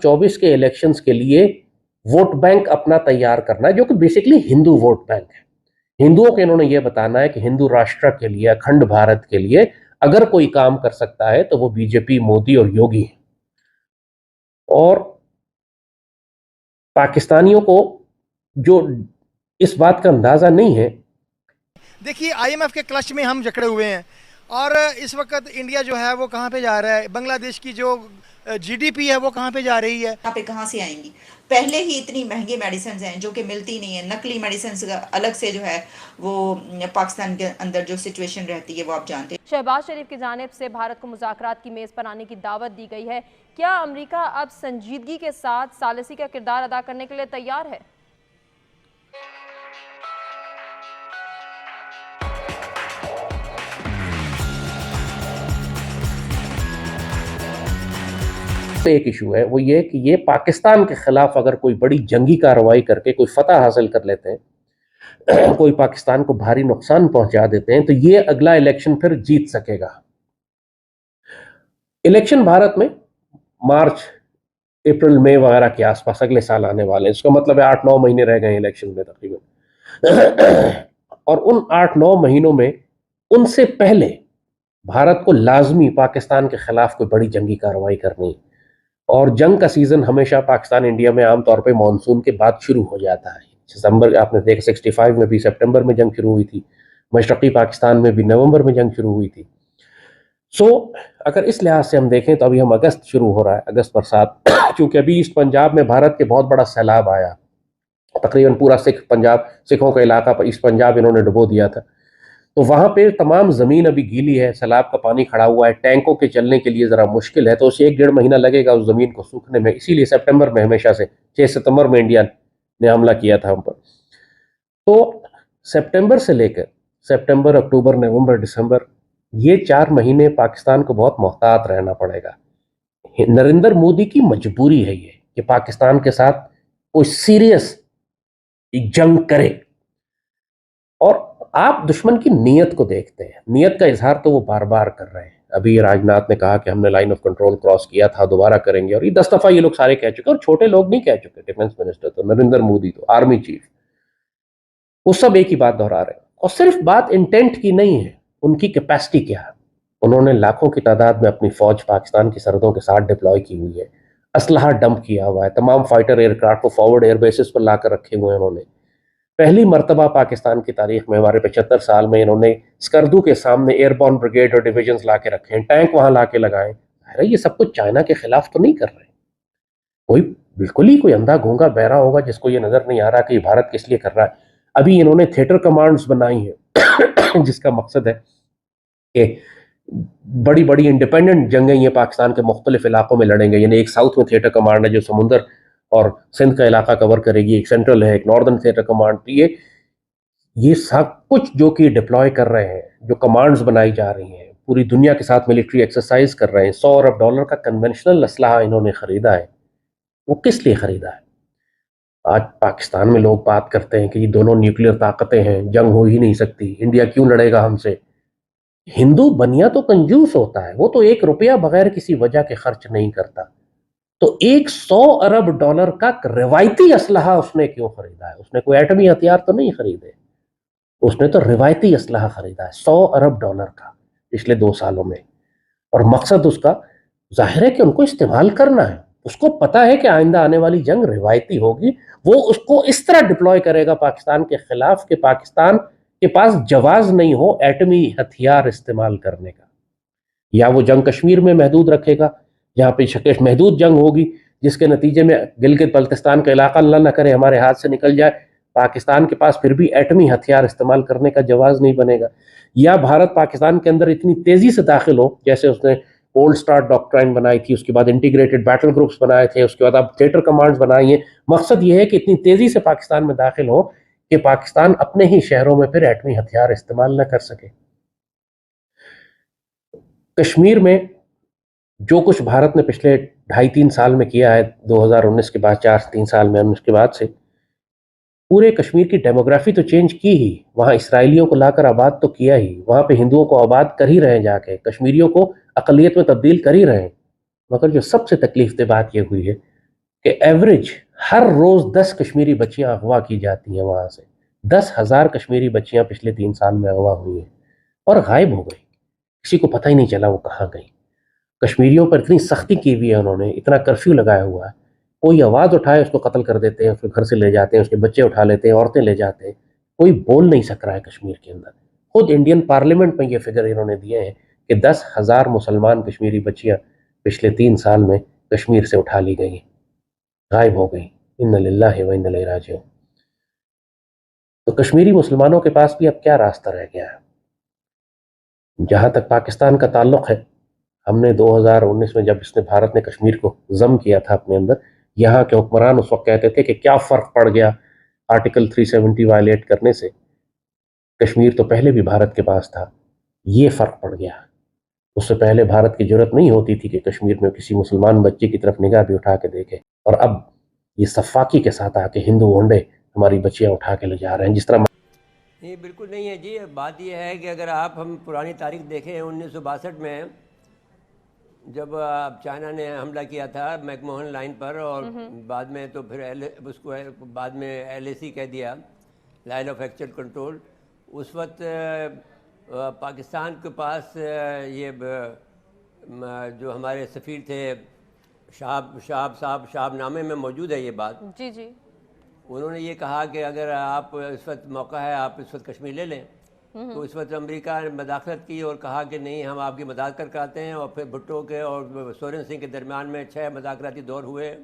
2024 کے الیکشنز کے لیے ووٹ بینک اپنا تیار کرنا ہے، جو کہ بیسکلی ہندو ووٹ بینک ہے۔ ہندوؤں کے انہوں نے یہ بتانا ہے کہ ہندو راشٹر کے لیے، اکھنڈ بھارت کے لیے اگر کوئی کام کر سکتا ہے تو وہ بی جے پی، مودی اور یوگی ہے۔ اور پاکستانیوں کو جو اس بات کا اندازہ نہیں ہے، دیکھیے آئی ایم ایف کے کلچ میں ہم جکڑے ہوئے ہیں، اور اس وقت انڈیا جو ہے وہ کہاں پہ جا رہا ہے، بنگلہ دیش کی جو جی ڈی پی ہے وہ کہاں پہ جا رہی ہے، یہاں پہ کہاں سے آئیں گی؟ پہلے ہی اتنی مہنگی میڈیسنز ہیں جو کہ ملتی نہیں ہیں، نقلی میڈیسنز الگ سے جو ہے وہ پاکستان کے اندر جو سچویشن رہتی ہے وہ آپ جانتے ہیں۔ شہباز شریف کی جانب سے بھارت کو مذاکرات کی میز پر آنے کی دعوت دی گئی ہے، کیا امریکہ اب سنجیدگی کے ساتھ ثالثی کا کردار ادا کرنے کے لیے تیار ہے؟ ایک ایشو ہے وہ یہ کہ یہ پاکستان کے خلاف اگر کوئی بڑی جنگی کارروائی کر کے کوئی فتح حاصل کر لیتے ہیں، کوئی پاکستان کو بھاری نقصان پہنچا دیتے ہیں، تو یہ اگلا الیکشن پھر جیت سکے گا۔ الیکشن بھارت میں مارچ، اپریل، مئی وغیرہ کے آس پاس اگلے سال آنے والے ہیں، اس کا مطلب ہے 8-9 مہینے رہ گئے ہیں الیکشن میں تقریباً۔ اور ان 8-9 مہینوں میں ان سے پہلے بھارت کو لازمی پاکستان کے خلاف کوئی بڑی جنگی کارروائی کرنی ہے۔ اور جنگ کا سیزن ہمیشہ پاکستان انڈیا میں عام طور پہ مانسون کے بعد شروع ہو جاتا ہے۔ دسمبر آپ نے دیکھا 65 میں بھی سپٹمبر میں جنگ شروع ہوئی تھی، مشرقی پاکستان میں بھی نومبر میں جنگ شروع ہوئی تھی۔ سو اگر اس لحاظ سے ہم دیکھیں تو ابھی ہم اگست شروع ہو رہا ہے، اگست برسات، چونکہ ابھی ایسٹ پنجاب میں بھارت کے بہت بڑا سیلاب آیا، تقریباً پورا سکھوں کا علاقہ ایسٹ پنجاب انہوں نے ڈبو دیا تھا، تو وہاں پہ تمام زمین ابھی گیلی ہے، سیلاب کا پانی کھڑا ہوا ہے، ٹینکوں کے چلنے کے لیے ذرا مشکل ہے، تو اسے 1-1.5 مہینہ لگے گا اس زمین کو سوکھنے میں۔ اسی لیے سپٹمبر میں ہمیشہ سے 6 ستمبر میں انڈیا نے حملہ کیا تھا ہم پر۔ تو سپٹمبر سے لے کر سپٹمبر، اکتوبر، نومبر، دسمبر، یہ 4 مہینے پاکستان کو بہت محتاط رہنا پڑے گا۔ نریندر مودی کی مجبوری ہے یہ کہ پاکستان کے ساتھ کوئی سیریس جنگ کرے۔ اور آپ دشمن کی نیت کو دیکھتے ہیں، نیت کا اظہار تو وہ بار بار کر رہے ہیں۔ ابھی راجناتھ نے کہا کہ ہم نے لائن آف کنٹرول کراس کیا تھا، دوبارہ کریں گے، اور یہ 10 دفعہ یہ لوگ سارے کہہ چکے، اور چھوٹے لوگ نہیں کہہ چکے، ڈیفنس منسٹر تو نریندر مودی تو آرمی چیف، وہ سب ایک ہی بات دہرا رہے ہیں۔ اور صرف بات انٹینٹ کی نہیں ہے، ان کی کیپیسٹی کیا ہے۔ انہوں نے لاکھوں کی تعداد میں اپنی فوج پاکستان کی سرحدوں کے ساتھ ڈپلوائے کی ہوئی ہے، اسلحہ ڈمپ کیا ہوا ہے، تمام فائٹر ایئر کرافٹ کو فارورڈ ایئر بیسز پر لا کر رکھے ہوئے ہیں انہوں نے۔ پہلی مرتبہ پاکستان کی تاریخ میں ہمارے 75 سال میں انہوں نے اسکردو کے سامنے ایئر بورن بریگیڈ اور ڈویژنز لا کے رکھے ہیں، ٹینک وہاں لا کے لگائیں۔ ارے یہ سب کچھ چائنا کے خلاف تو نہیں کر رہے، کوئی بالکل ہی کوئی اندھا گونگا بہرا ہوگا جس کو یہ نظر نہیں آ رہا کہ یہ بھارت کس لیے کر رہا ہے۔ ابھی انہوں نے تھیٹر کمانڈز بنائی ہیں جس کا مقصد ہے کہ بڑی بڑی انڈیپینڈنٹ جنگیں یہ پاکستان کے مختلف علاقوں میں لڑیں گے، یعنی ایک ساؤتھ میں تھیٹر کمانڈ ہے جو سمندر اور سندھ کا علاقہ کور کرے گی، ایک سینٹرل ہے، ایک ناردرن تھیٹر کمانڈ۔ یہ سب کچھ جو کہ ڈپلوائے کر رہے ہیں، جو کمانڈز بنائی جا رہی ہیں، پوری دنیا کے ساتھ ملٹری ایکسرسائز کر رہے ہیں، $100 ارب کا کنونشنل اسلحہ انہوں نے خریدا ہے۔ وہ کس لیے خریدا ہے؟ آج پاکستان میں لوگ بات کرتے ہیں کہ یہ دونوں نیوکلیر طاقتیں ہیں، جنگ ہو ہی نہیں سکتی، انڈیا کیوں لڑے گا ہم سے۔ ہندو بنیا تو کنجوس ہوتا ہے، وہ تو $1 بغیر کسی وجہ کے خرچ نہیں کرتا، تو $100 ارب کا روایتی اسلحہ اس نے کیوں خریدا ہے؟ اس نے کوئی ایٹمی ہتھیار تو نہیں خریدے، اس نے تو روایتی اسلحہ خریدا ہے $100 ارب کا پچھلے 2 سالوں میں۔ اور مقصد اس کا ظاہر ہے کہ ان کو استعمال کرنا ہے، اس کو پتا ہے کہ آئندہ آنے والی جنگ روایتی ہوگی، وہ اس کو اس طرح ڈپلوائے کرے گا پاکستان کے خلاف کہ پاکستان کے پاس جواز نہیں ہو ایٹمی ہتھیار استعمال کرنے کا۔ یا وہ جنگ کشمیر میں محدود رکھے گا، جہاں پہ محدود جنگ ہوگی جس کے نتیجے میں گلگت بلتستان کا علاقہ اللہ نہ کرے ہمارے ہاتھ سے نکل جائے، پاکستان کے پاس پھر بھی ایٹمی ہتھیار استعمال کرنے کا جواز نہیں بنے گا۔ یا بھارت پاکستان کے اندر اتنی تیزی سے داخل ہو، جیسے اس نے اولڈ اسٹار ڈاکٹرائن بنائی تھی، اس کے بعد انٹیگریٹڈ بیٹل گروپس بنائے تھے، اس کے بعد اب تھیٹر کمانڈز بنائی ہیں۔ مقصد یہ ہے کہ اتنی تیزی سے پاکستان میں داخل ہو کہ پاکستان اپنے ہی شہروں میں پھر ایٹمی ہتھیار استعمال نہ کر سکے۔ کشمیر میں جو کچھ بھارت نے پچھلے 2.5-3 سال میں کیا ہے، 2019 کے بعد 3 سال میں اس کے بعد سے پورے کشمیر کی ڈیموگرافی تو چینج کی ہی، وہاں اسرائیلیوں کو لا کر آباد تو کیا ہی، وہاں پہ ہندوؤں کو آباد کر ہی رہے ہیں، جا کے کشمیریوں کو اقلیت میں تبدیل کر ہی رہے ہیں۔ مگر جو سب سے تکلیف دہ بات یہ ہوئی ہے کہ ایوریج ہر روز 10 کشمیری بچیاں اغوا کی جاتی ہیں وہاں سے. 10,000 کشمیری بچیاں پچھلے 3 سال میں اغوا ہوئی ہیں اور غائب ہو گئی. کسی کو پتہ ہی نہیں چلا وہ کہاں گئی. کشمیریوں پر اتنی سختی کی ہوئی ہے انہوں نے, اتنا کرفیو لگایا ہوا ہے, کوئی آواز اٹھائے اس کو قتل کر دیتے ہیں, اس کے گھر سے لے جاتے ہیں, اس کے بچے اٹھا لیتے ہیں, عورتیں لے جاتے ہیں. کوئی بول نہیں سک رہا ہے کشمیر کے اندر. خود انڈین پارلیمنٹ میں یہ فگر انہوں نے دیے ہیں کہ 10,000 مسلمان کشمیری بچیاں پچھلے 3 سال میں کشمیر سے اٹھا لی گئی, غائب ہو گئی. انا للہ و انا الیہ راجعون. تو کشمیری مسلمانوں کے پاس بھی اب کیا راستہ رہ گیا ہے؟ جہاں تک پاکستان کا تعلق ہے, ہم نے 2019 میں جب اس نے بھارت نے کشمیر کو ضم کیا تھا اپنے اندر, یہاں کے حکمران اس وقت کہتے تھے کہ کیا فرق پڑ گیا آرٹیکل 370 وائلیٹ کرنے سے, کشمیر تو پہلے بھی بھارت کے پاس تھا. یہ فرق پڑ گیا. اس سے پہلے بھارت کی جرت نہیں ہوتی تھی کہ کشمیر میں کسی مسلمان بچے کی طرف نگاہ بھی اٹھا کے دیکھے, اور اب یہ سفاکی کے ساتھ آ کے ہندو ہونڈے ہماری بچیاں اٹھا کے لے جا رہے ہیں. جس طرح نہیں, بالکل نہیں ہے جی. بات یہ ہے کہ اگر ہم پرانی تاریخ دیکھیں 1962 میں جب چائنا نے حملہ کیا تھا میک موہن لائن پر, اور بعد میں تو پھر اس کو بعد میں LAC کہہ دیا, لائن آف ایکچوئل کنٹرول. اس وقت پاکستان کے پاس یہ جو ہمارے سفیر تھے شہاب نامے میں موجود ہے یہ بات. جی جی. انہوں نے یہ کہا کہ اگر آپ اس وقت موقع ہے آپ اس وقت کشمیر لے لیں. تو اس وقت امریکہ نے مداخلت کی اور کہا کہ نہیں, ہم آپ کی مداخلت کراتے ہیں. اور پھر بھٹو کے اور سورن سنگھ کے درمیان میں 6 مذاکراتی دور ہوئے,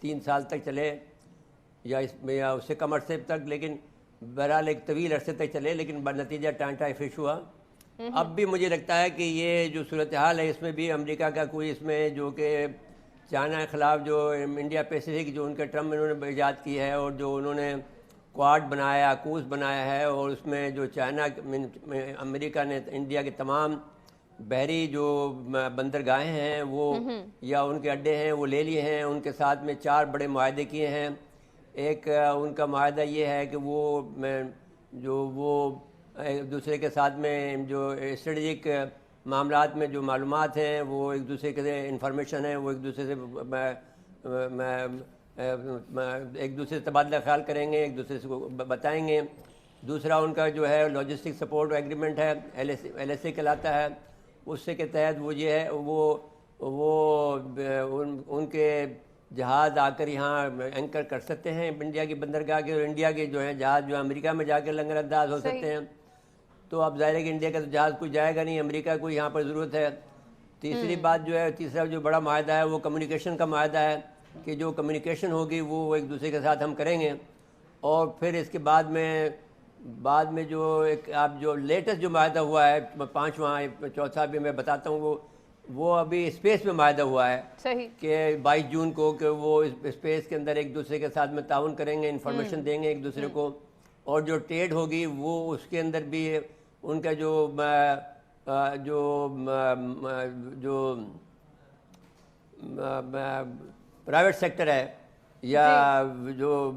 3 سال تک چلے یا اس سے کم عرصے تک, لیکن بہرحال ایک طویل عرصے تک چلے, لیکن نتیجہ ٹانٹا فش ہوا. اب بھی مجھے لگتا ہے کہ یہ جو صورتحال ہے اس میں بھی امریکہ کا کوئی اس میں جو کہ چائنا کے خلاف جو انڈیا پیسیفک جو ان کے ٹرم انہوں نے ایجاد کی ہے, اور جو انہوں نے کوارڈ بنایا, کوس بنایا ہے, اور اس میں جو چائنا امریکہ نے انڈیا کے تمام بحری جو بندرگاہیں ہیں وہ یا ان کے اڈے ہیں وہ لے لیے ہیں. ان کے ساتھ میں 4 بڑے معاہدے کیے ہیں. ایک ان کا معاہدہ یہ ہے کہ وہ ایک دوسرے کے ساتھ میں جو اسٹریٹجک معاملات میں جو معلومات ہیں وہ ایک دوسرے کے انفارمیشن ہے وہ ایک دوسرے سے تبادلہ خیال کریں گے, ایک دوسرے سے بتائیں گے. دوسرا ان کا جو ہے لاجسٹک سپورٹ ایگریمنٹ ہے, LSA کہلاتا ہے. اس سے کے تحت وہ یہ ہے وہ ان کے جہاز آ کر یہاں اینکر کر سکتے ہیں انڈیا کی بندرگاہ کے, اور انڈیا کے جو ہیں جہاز جو امریکہ میں جا کے لنگر انداز ہو سکتے ہیں. تو اب ظاہر ہے کہ انڈیا کا تو جہاز کوئی جائے گا نہیں, امریکہ کو یہاں پر ضرورت ہے. تیسری بات جو ہے, تیسرا جو بڑا معاہدہ ہے وہ کمیونیکیشن کا معاہدہ ہے کہ جو کمیونیکیشن ہوگی وہ ایک دوسرے کے ساتھ ہم کریں گے. اور پھر اس کے بعد میں جو ایک آپ جو لیٹسٹ جو معاہدہ ہوا ہے 5واں 4تھا بھی میں بتاتا ہوں, وہ ابھی اسپیس میں معاہدہ ہوا ہے صحیح کہ 22 جون کو کہ وہ اسپیس کے اندر ایک دوسرے کے ساتھ میں تعاون کریں گے, انفارمیشن دیں گے ایک دوسرے کو. اور جو ٹریڈ ہوگی وہ اس کے اندر بھی ان کا جو پرائیویٹ سیکٹر ہے یا جو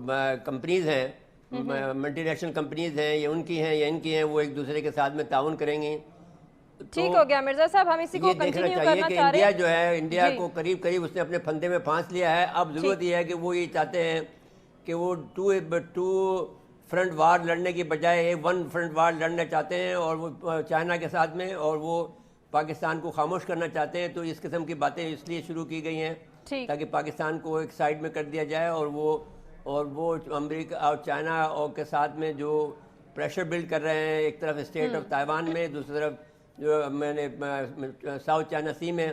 کمپنیز ہیں ملٹی نیشنل کمپنیز ہیں, یا ان کی ہیں یا ان کی ہیں, وہ ایک دوسرے کے ساتھ میں تعاون کریں گے. ٹھیک ہو گیا مرزا صاحب, ہم اسی کو کنٹینیو کرنا چاہ رہے ہیں کہ انڈیا جو ہے انڈیا کو قریب اس نے اپنے پھندے میں پھانس لیا ہے. اب ضرورت یہ ہے کہ وہ یہ چاہتے ہیں کہ وہ 2 فرنٹ وار لڑنے کی بجائے 1 فرنٹ وار لڑنا چاہتے ہیں, اور وہ چائنا کے ساتھ میں, اور وہ پاکستان کو خاموش کرنا چاہتے ہیں. تو اس قسم کی باتیں اس لیے شروع کی گئی ہیں تاکہ پاکستان کو ایک سائڈ میں کر دیا جائے, اور وہ امریکہ اور چائنا اور کے ساتھ میں جو پریشر بلڈ کر رہے ہیں, ایک طرف اسٹیٹ آف تائیوان میں, دوسری طرف جو میں نے ساؤتھ چائنا سی میں